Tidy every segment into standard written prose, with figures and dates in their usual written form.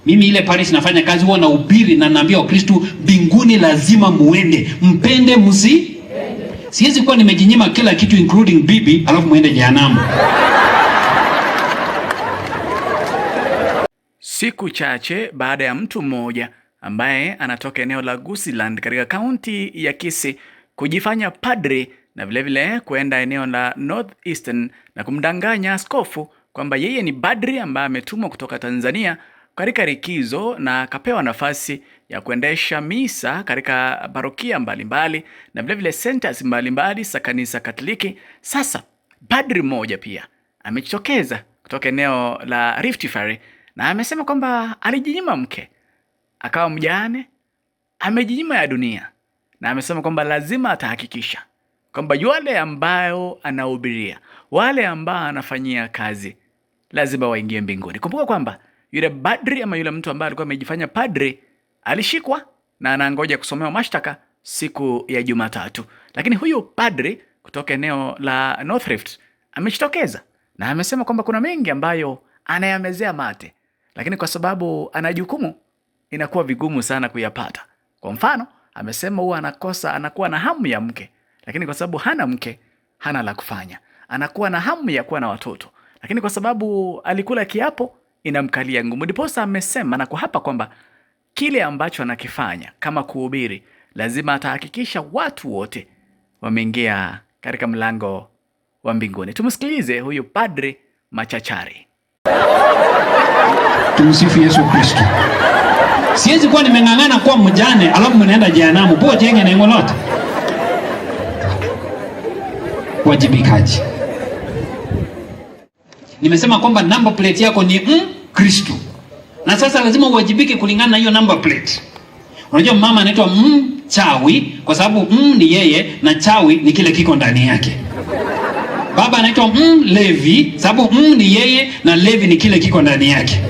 Mimi ile parish nafanya kazi huwa nahubiri na naambia Wakristo mbinguni lazima muende. Mpende msi. Siwezi kuwa nimejinyima kila kitu including bibi alafu muende jehanamu. Siku chache baada ya mtu mmoja ambaye anatoka eneo la Gusiland katika kaunti ya Kisii kujifanya padri na vilevile kuenda eneo la Northeastern na kumdanganya askofu kwamba yeye ni padri ambaye ametumwa kutoka Tanzania katika likizo na akapewa nafasi ya kuendesha misa katika parokia mbalimbali na vilevile centers mbalimbali za kanisa Katoliki. Sasa padri mmoja pia amejitokeza kutoka eneo la Rift Valley na amesema kwamba alijinyima mke, akawa mjane, amejinyima ya dunia, na amesema kwamba lazima atahakikisha kwamba wale ambao anahubiria, wale ambao anafanyia kazi lazima waingie mbinguni. Kumbuka kwamba yule padri ama yule mtu ambaye alikuwa amejifanya padri alishikwa na anangoja kusomewa mashtaka siku ya Jumatatu. Lakini huyu padri kutoka eneo la North Rift amejitokeza na amesema kwamba kuna mengi ambayo anayamezea mate, lakini kwa sababu ana jukumu inakuwa vigumu sana kuyapata. Kwa mfano, amesema huwa anakuwa na hamu ya mke, lakini kwa sababu hana mke, hana la kufanya. Anakuwa na hamu ya kuwa na watoto, lakini kwa sababu alikula kiapo inamkalia ngumu. Ndiposa amesema na kuhapa kwamba kile ambacho anakifanya kama kuhubiri, lazima atahakikisha watu wote wameingia katika mlango wa mbinguni. Tumsikilize huyu padri machachari. Tumsifu Yesu Kristo. Siwezi kuwa nimeng'ang'ana kuwa mjane alafu mnaenda jehanamu. Poa jenge na ngolote. Wajibikaji. Nimesema kwamba number plate yako ni Kristo. Na sasa lazima uwajibike kulingana na hiyo number plate. Unajua mama anaitwa chawi kwa sababu ni yeye na chawi ni kile kiko ndani yake. Baba anaitwa Levi sababu ni yeye na Levi ni kile kiko ndani yake.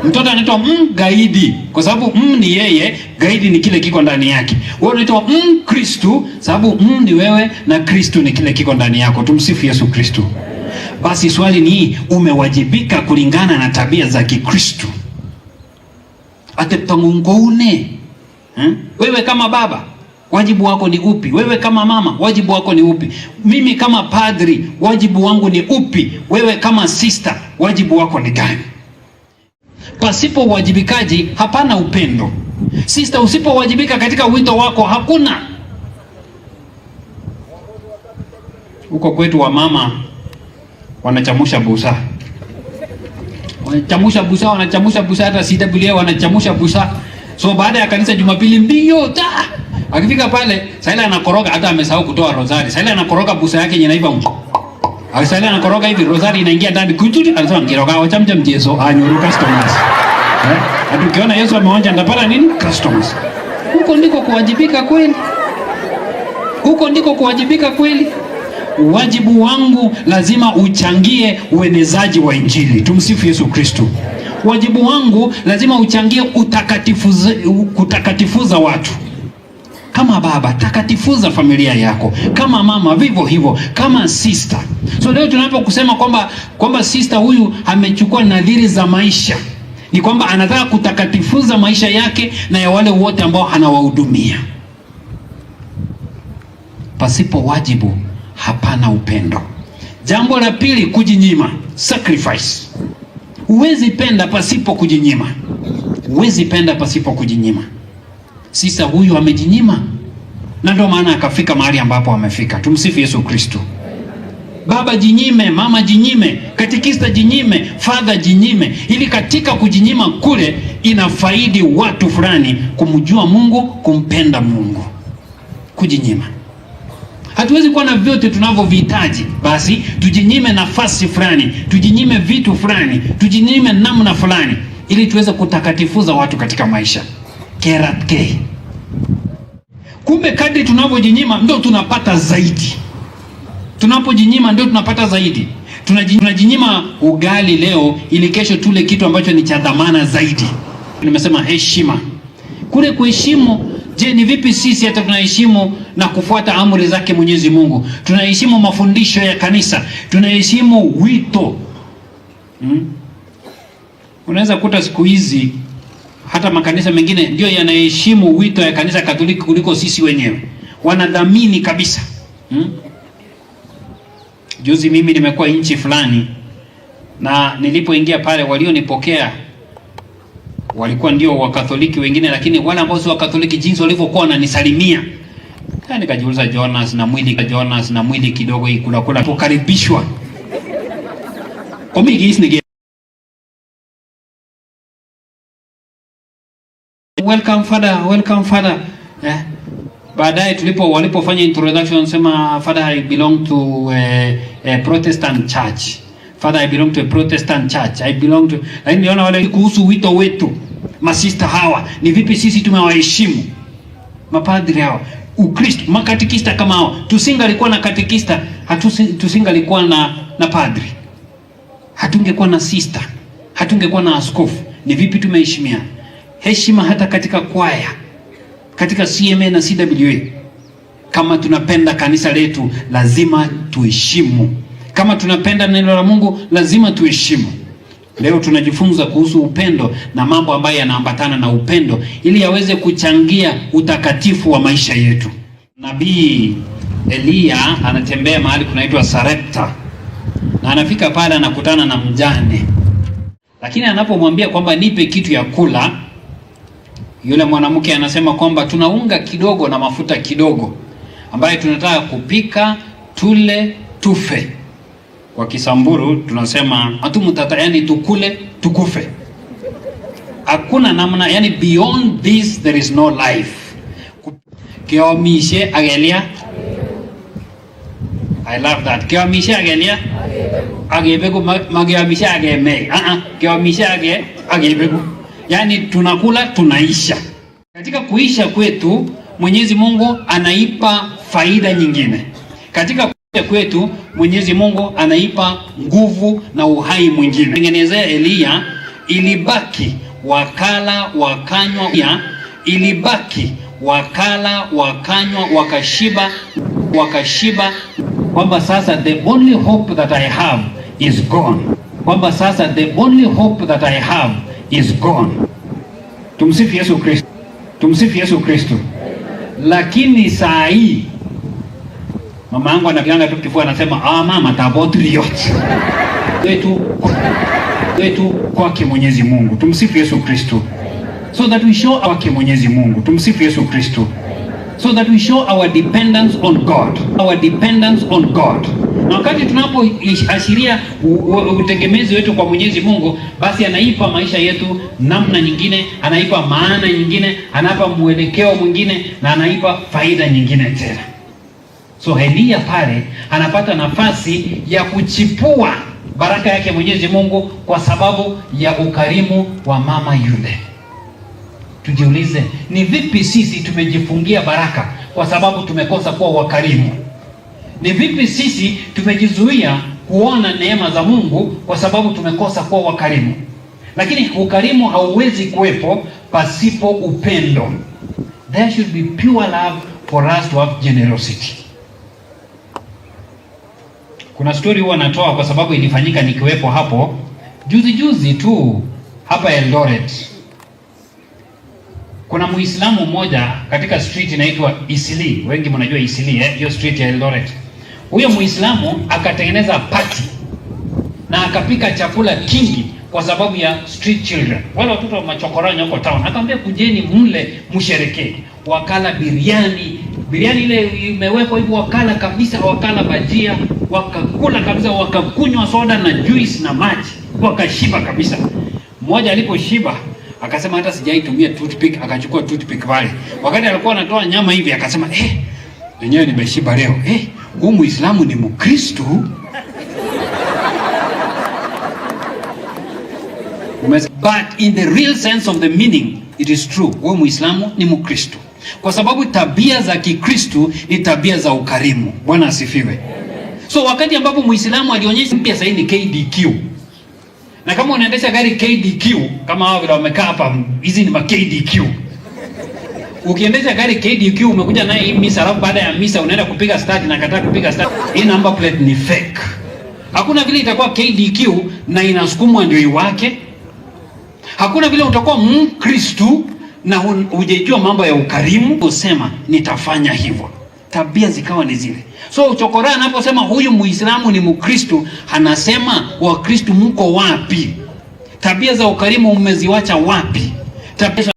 Mtoto anaitwa gaidi kwa sababu ni yeye, gaidi ni kile kiko ndani yake. Wewe unaitwa Kristo sababu ni wewe na Kristo ni kile kiko ndani yako. Tumsifu Yesu Kristo. Basi swali ni umewajibika kulingana na tabia za Kikristo? Ateptangungone. Wewe kama baba wajibu wako ni upi? Wewe kama mama wajibu wako ni upi? Mimi kama padri wajibu wangu ni upi? Wewe kama sister wajibu wako ni gani? Pasipo uwajibikaji hapana upendo. Sister, usipowajibika katika wito wako hakuna. Huko kwetu wa mama wanachamusha busa. Wanachamusha busa hata CWA wanachamusha busa. So baada ya kanisa Jumapili mbio akifika pale, Saila anakoroga hata amesahau kutoa rosari. Saila anakoroga busa yake yenye inaiva. Saila anakoroga hivi rosari inaingia ndani kututi, anasema ngiroga wachamja mjeso anyuru customers. Hata ukiona Yesu ameonja ndapata nini? Customers. Huko ndiko kuwajibika kweli. Huko ndiko kuwajibika kweli. Wajibu wangu lazima uchangie uenezaji wa Injili. Tumsifu Yesu Kristo. Wajibu wangu lazima uchangie kutakatifuza watu. Kama baba, takatifuza familia yako. Kama mama, vivyo hivyo. Kama sister. So leo tunapokusema kwamba sister huyu amechukua nadhiri za maisha, ni kwamba anataka kutakatifuza maisha yake na ya wale wote ambao anawahudumia. Pasipo wajibu hapana upendo. Jambo la pili, kujinyima, sacrifice. Huwezi penda pasipo kujinyima. Huwezi penda pasipo kujinyima. Sisa huyu amejinyima, na ndio maana akafika mahali ambapo amefika. Tumsifu Yesu Kristo. Baba jinyime, mama jinyime, katikista jinyime, father jinyime, ili katika kujinyima kule inafaidi watu fulani kumjua Mungu, kumpenda Mungu. Kujinyima. Hatuwezi kuwa na vyote tunavyovihitaji, basi tujinyime nafasi fulani, tujinyime vitu fulani, tujinyime namna fulani ili tuweze kutakatifuza watu katika maisha. Keratke. Kumbe kadri tunavyojinyima ndio tunapata zaidi. Tunapojinyima ndio tunapata zaidi. Tunajinyima ugali leo ili kesho tule kitu ambacho ni cha dhamana zaidi. Nimesema heshima. Kule kuheshimu, je, ni vipi sisi hata tunaheshimu na kufuata amri zake Mwenyezi Mungu? Tunaheshimu mafundisho ya kanisa, tunaheshimu wito. Unaweza kuta siku hizi Hata makanisa mengine ndio yanaheshimu wito ya kanisa Katoliki kuliko sisi wenyewe. Wanadhamini kabisa. Juzi mimi nimekuwa nchi fulani, na nilipoingia pale walionipokea walikuwa ndio Wakatoliki wengine, lakini wale ambao si Wakatoliki jinsi walivyokuwa wananisalimia, nikajiuliza Jonas na mwili kidogo hii kula pokaribishwa. Welcome father. Baadaye walipofanya introduction, sema father, I belong to a Protestant church. Father, I belong to a Protestant church. Lakini niona wale kuhusu wito wetu. Masista hawa ni vipi sisi tumewaheshimu mapadri hawa. Ukristo, makatekista kama hao. Tusingalikuwa na katekista, tusingalikuwa na padri. Hatungekuwa na sister, hatungekuwa na askofu. Ni vipi tumeheshimiana? Heshima hata katika kwaya, katika CMA na CWA. Kama tunapenda kanisa letu, lazima tuheshimu. Kama tunapenda neno la Mungu, lazima tuheshimu. Leo tunajifunza kuhusu upendo na mambo ambayo yanaambatana na upendo, ili yaweze kuchangia utakatifu wa maisha yetu. Nabii Eliya anatembea mahali kunaitwa Sarepta, na anafika pale anakutana na mjane. Lakini anapomwambia kwamba nipe kitu ya kula, yule mwanamke anasema kwamba tuna unga kidogo na mafuta kidogo ambayo tunataka kupika tule tufe. Kwa Kisamburu tunasema atumutata, yani tukule tukufe. Hakuna namna, yani beyond this there is no life. Keomishe agelia. I love that. Keomishe agelia. Agebegu magiomishe ageme. Keomishe agebegu. Yani tunakula tunaisha. Katika kuisha kwetu Mwenyezi Mungu anaipa faida nyingine. Katika kwetu Mwenyezi Mungu anaipa nguvu na uhai mwingine. Tengenezea Eliya ilibaki wakala wakanywa, ilibaki wakala wakanywa wakashiba, kwamba sasa the only hope that I have is gone. Kwamba sasa the only hope that I have is gone. Tumsifu Yesu Kristo. Tumsifu Yesu Kristo. Lakini saa hii mama yangu anapianga tu kifua, anasema mama tabotriot wetu kwake Mwenyezi Mungu. Tumsifu Yesu Kristo. So that we show kwake Mwenyezi Mungu. Tumsifu Yesu Kristo. So that we show our dependence on God. Our dependence on God. Na wakati tunapoashiria utegemezi wetu kwa Mwenyezi Mungu, basi anaipa maisha yetu namna nyingine, anaipa maana nyingine, anaipa mwelekeo mwingine, na anaipa faida nyingine tena. So Eliya pale anapata nafasi ya kuchipua baraka yake Mwenyezi Mungu kwa sababu ya ukarimu wa mama yule. Tujiulize, ni vipi sisi tumejifungia baraka kwa sababu tumekosa kuwa wakarimu? Ni vipi sisi tumejizuia kuona neema za Mungu kwa sababu tumekosa kuwa wakarimu? Lakini ukarimu hauwezi kuwepo pasipo upendo. There should be pure love for us to have generosity. Kuna story huwa natoa kwa sababu ilifanyika nikiwepo hapo juzi tu hapa Eldoret. Kuna Muislamu mmoja katika street inaitwa Isili. Wengi mnajua Isili, hiyo street ya Eldoret. Huyo Muislamu akatengeneza party na akapika chakula kingi kwa sababu ya street children. Wale watoto wa machokoranya huko town. Akamwambia kujeni mle msherekee. Wakala biriani ile imewekwa hivyo, wakala kabisa, wakala bajia, wakakula kabisa, wakakunywa soda na juice na maji, wakashiba kabisa. Mmoja aliposhiba akasema hata sijaitumia toothpick, akachukua toothpick pale. Wakati alikuwa anatoa nyama hivi akasema wenyewe nimeshiba leo. Huyu Muislamu ni Mkristo. But in the real sense of the meaning, it is true. Huyu Muislamu ni Mkristo. Kwa sababu tabia za Kikristo ni tabia za ukarimu. Bwana asifiwe. So wakati ambapo Muislamu alionyesha mpya sasa ni KDQ. Na kama unaendesha gari KDQ, kama hao vile wamekaa hapa, hizi ni ma KDQ. Ukiendesha gari KDQ umekuja naye hii misa, alafu baada ya misa unaenda kupiga start na kataa kupiga start, hii number plate ni fake. Hakuna vile itakuwa KDQ na inasukumwa ndio iwake. Hakuna vile utakuwa Mkristu na hujajua mambo ya ukarimu, usema nitafanya hivyo, tabia zikawa ni zile. So Chokora anaposema huyu Muislamu ni Mkristu, anasema Wakristu mko wapi? Tabia za ukarimu umeziwacha wapi? Tabia